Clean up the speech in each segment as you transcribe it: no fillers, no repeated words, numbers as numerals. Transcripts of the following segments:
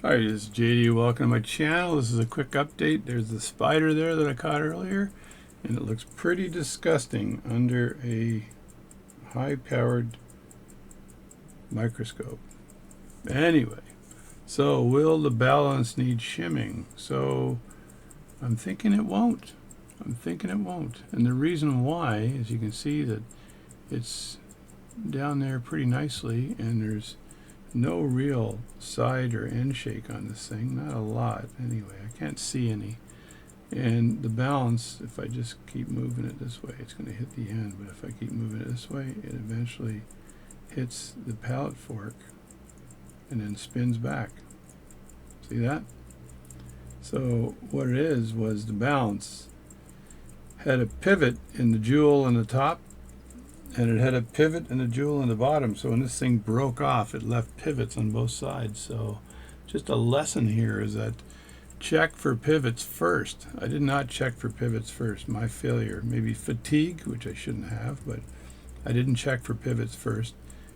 Hi, this is JD. Welcome to my channel. This is a quick update. There's the spider there that I caught earlier, and it looks pretty disgusting under a high-powered microscope. Anyway, so will the balance need shimming? So I'm thinking it won't. And the reason why, as you can see, that it's down there pretty nicely, and there's no real side or end shake on this thing, not a lot anyway. I can't see any. And the balance, if I just keep moving it this way, it's going to hit the end, but if I keep moving it this way, it eventually hits the pallet fork and then spins back. See that? So what it is was the balance had a pivot in the jewel in the top, and it had a pivot and a jewel in the bottom. So when this thing broke off, it left pivots on both sides. So just a lesson here is that check for pivots first. I did not check for pivots first. My failure. Maybe fatigue, which I shouldn't have, but I didn't check for pivots first.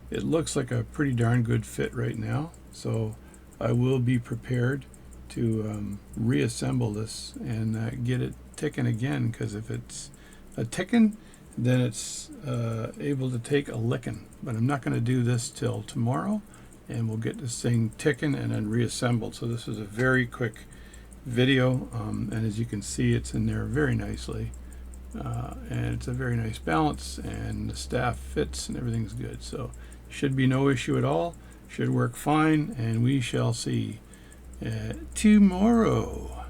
It looks like a pretty darn good fit right now. So I will be prepared to reassemble this and get it ticking again, because if it's a ticking, then it's able to take a licking. But I'm not going to do this till tomorrow, and we'll get this thing ticking and then reassembled. So this is a very quick video, and as you can see, it's in there very nicely, and it's a very nice balance, and the staff fits and everything's good. So should be no issue at all, should work fine, and we shall see tomorrow.